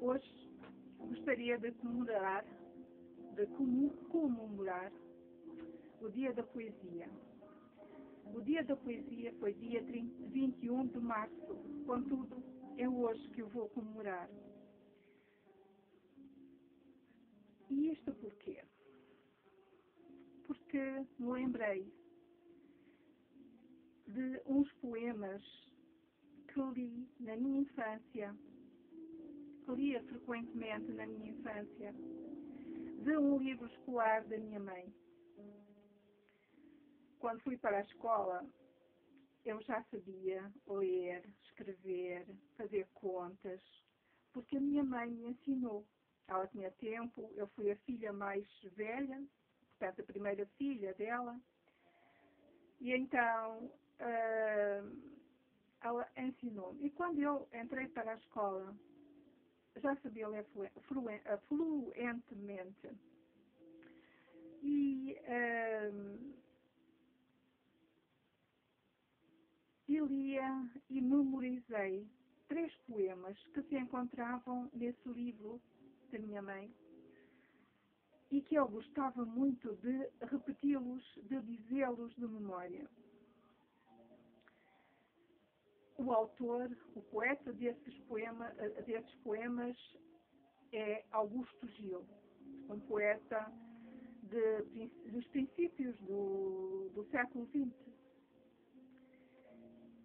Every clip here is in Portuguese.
Hoje gostaria de comemorar o Dia da Poesia. O Dia da Poesia foi dia 21 de março, contudo, é hoje que eu vou comemorar. E isto porquê? Porque me lembrei de uns poemas que li na minha infância, que lia frequentemente na minha infância, de um livro escolar da minha mãe. Quando fui para a escola, eu já sabia ler, escrever, fazer contas, porque a minha mãe me ensinou. Ela tinha tempo, eu fui a filha mais velha, portanto a primeira filha dela, e então ela ensinou-me. E quando eu entrei para a escola, já sabia ler fluentemente. E lia e memorizei 3 poemas que se encontravam nesse livro da minha mãe e que eu gostava muito de repeti-los, de dizê-los de memória. O autor, o poeta desses poemas é Augusto Gil, um poeta dos princípios do século XX.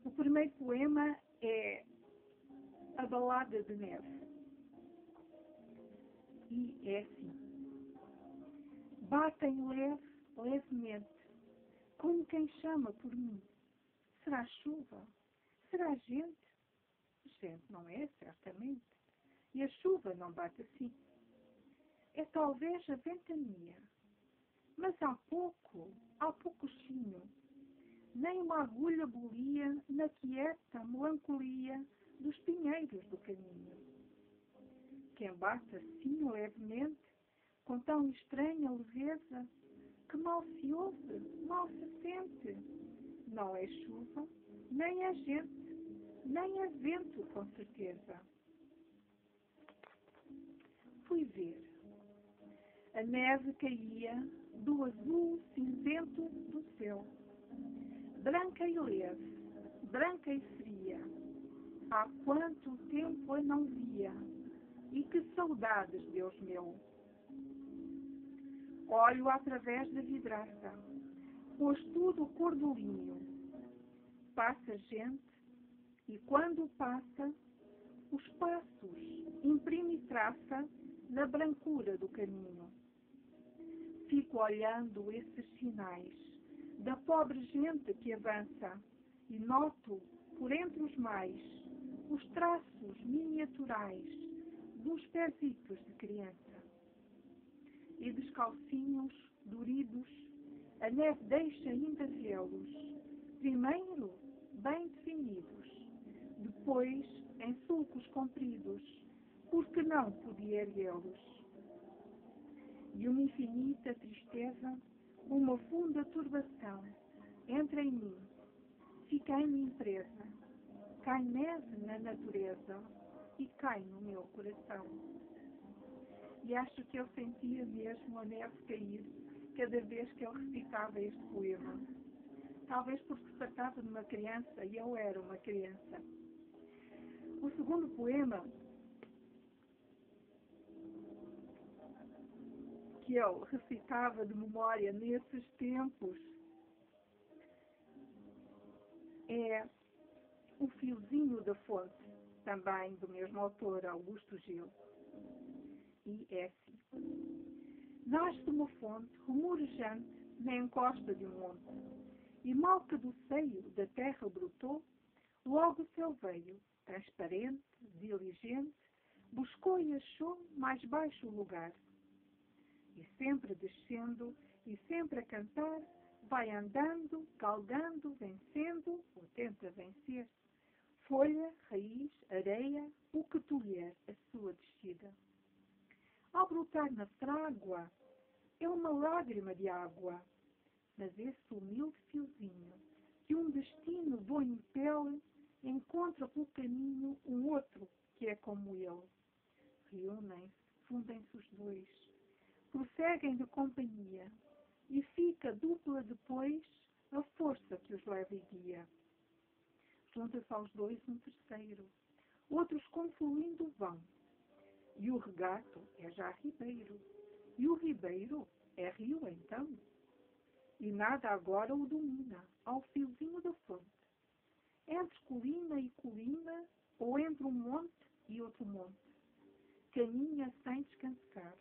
O primeiro poema é A Balada de Neve. E é assim. Batem levemente, como quem chama por mim. Será chuva? Será gente? Gente não é, certamente. E a chuva não bate assim. É talvez a ventania. Mas há pouquinho, nem uma agulha bolia na quieta melancolia dos pinheiros do caminho. Quem bate assim levemente, com tão estranha leveza, que mal se ouve, mal se sente. Não é chuva, nem é gente, nem é vento, com certeza. Fui ver. A neve caía do azul cinzento do céu. Branca e leve, branca e fria. Há quanto tempo a não via, e que saudades, Deus meu. Olho através da vidraça, pois tudo cor do linho. Passa gente, e quando passa, os passos imprime traça na brancura do caminho. Fico olhando esses sinais da pobre gente que avança e noto, por entre os mais, os traços miniaturais dos pezitos de criança. E descalcinhos, doridos, a neve deixa ainda vê-los, primeiro bem definidos, depois em sulcos compridos, porque não podia erguê-los. E uma infinita tristeza, uma funda turbação, entra em mim, fica em mim presa, cai neve na natureza e cai no meu coração. E acho que eu sentia mesmo a neve cair cada vez que eu recitava este poema. Talvez porque se tratava de uma criança e eu era uma criança. O segundo poema que eu recitava de memória nesses tempos é O Fiozinho da Fonte, também do mesmo autor, Augusto Gil. E é assim. Nasce uma fonte rumorejante na encosta de um monte, e mal que do seio da terra brotou, logo o céu veio, transparente, diligente, buscou e achou mais baixo lugar. E sempre descendo, e sempre a cantar, vai andando, galgando, vencendo, ou tenta vencer. Folha, raiz, areia, o que tolher a sua descida. Ao brotar na trágua, é uma lágrima de água, mas esse humilde fiozinho, que um destino bom impele, encontra pelo caminho um outro que é como ele. reúnem-se, fundem-se os dois, prosseguem de companhia, e fica dupla depois a força que os leva e guia. Junta-se aos dois um terceiro, outros confluindo vão, e o regato é já ribeiro, e o ribeiro é rio então, e nada agora o domina, ao fiozinho da fonte, entre colina e colina, ou entre um monte e outro monte, caminha sem descansar,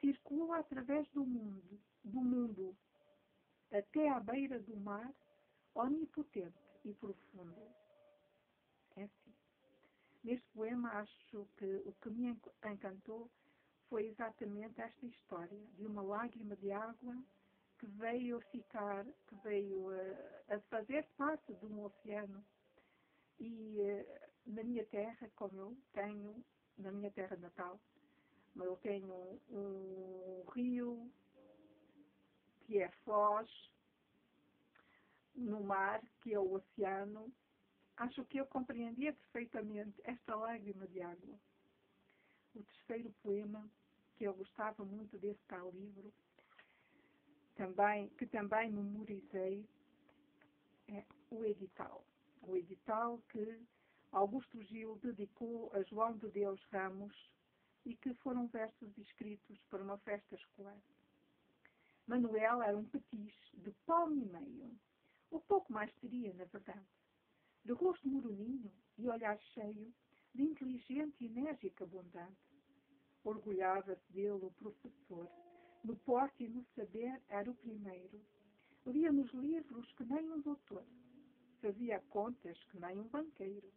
circula através do mundo, até à beira do mar, onipotente e profundo. É assim. Neste poema, acho que o que me encantou foi exatamente esta história de uma lágrima de água que veio a fazer parte de um oceano. E na minha terra, como eu tenho, na minha terra natal, eu tenho um rio que é Foz, no mar, que é o oceano. Acho que eu compreendia perfeitamente esta lágrima de água. O terceiro poema, que eu gostava muito desse tal livro, que também memorizei, é o Edital. O Edital que Augusto Gil dedicou a João de Deus Ramos e que foram versos escritos para uma festa escolar. Manuel era um petiche de palmo e meio, ou pouco mais teria, na verdade, de rosto moroninho e olhar cheio de inteligente e enérgica bondade. Orgulhava-se dele o professor, no porte e no saber era o primeiro. Lia nos livros que nem um doutor, fazia contas que nem um banqueiro.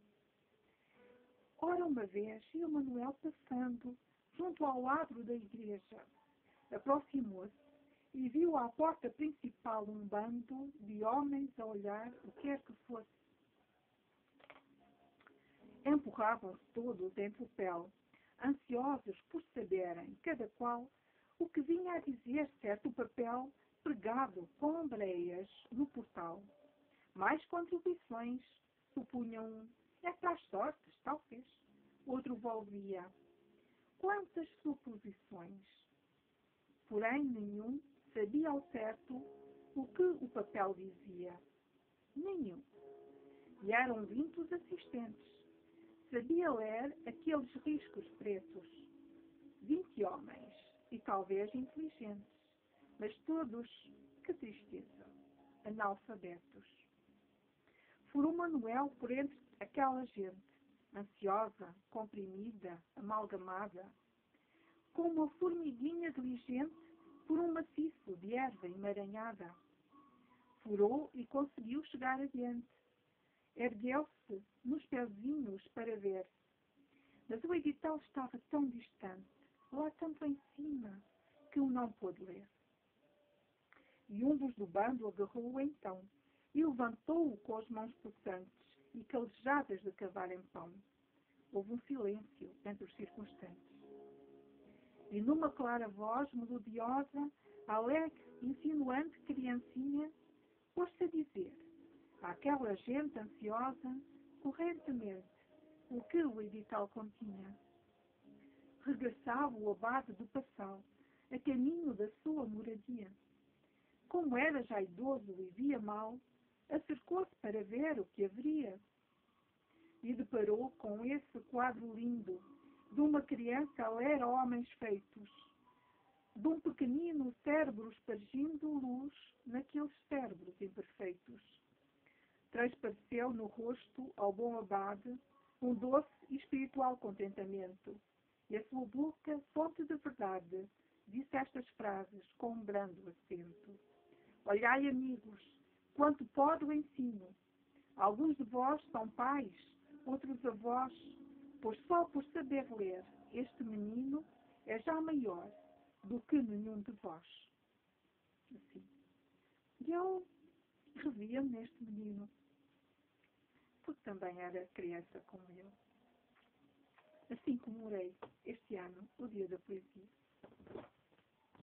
Ora, uma vez, ia Manuel passando junto ao adro da igreja. Aproximou-se e viu à porta principal um bando de homens a olhar o que quer que fosse. Empurravam-se todos em tropel, ansiosos por saberem, cada qual, o que vinha a dizer certo papel pregado com ombreias no portal. Mais contribuições, supunham é para as sortes, talvez. Outro volvia. Quantas suposições! Porém, nenhum sabia ao certo o que o papel dizia. Nenhum. E eram 20 os assistentes. Sabia ler aqueles riscos pretos. 20 homens, e talvez inteligentes, mas todos, que tristeza, analfabetos. Furou Manuel por entre aquela gente, ansiosa, comprimida, amalgamada, com uma formiguinha diligente por um maciço de erva emaranhada. Furou e conseguiu chegar adiante. Ergueu-se nos pezinhos para ver. Mas o edital estava tão distante, lá tanto em cima, que o não pôde ler. E um dos do bando agarrou-o então e levantou-o com as mãos possantes e calejadas de cavar em pão. Houve um silêncio entre os circunstantes. E numa clara voz melodiosa, alegre, insinuante criancinha, pôs-se a dizer àquela gente ansiosa, correntemente, o que o edital continha. Regressava o abade do Passal, a caminho da sua moradia. Como era já idoso e via mal, acercou-se para ver o que haveria. E deparou com esse quadro lindo, de uma criança a ler homens feitos, de um pequenino cérebro espargindo luz naqueles cérebros imperfeitos. Transpareceu no rosto ao bom abade um doce e espiritual contentamento, e a sua boca, fonte de verdade, disse estas frases com um brando acento. Olhai, amigos, quanto pode o ensino. Alguns de vós são pais, outros avós, pois só por saber ler este menino é já maior do que nenhum de vós. Assim. E eu revia-me neste menino, porque também era criança como eu. Assim comemorei este ano o Dia da Poesia.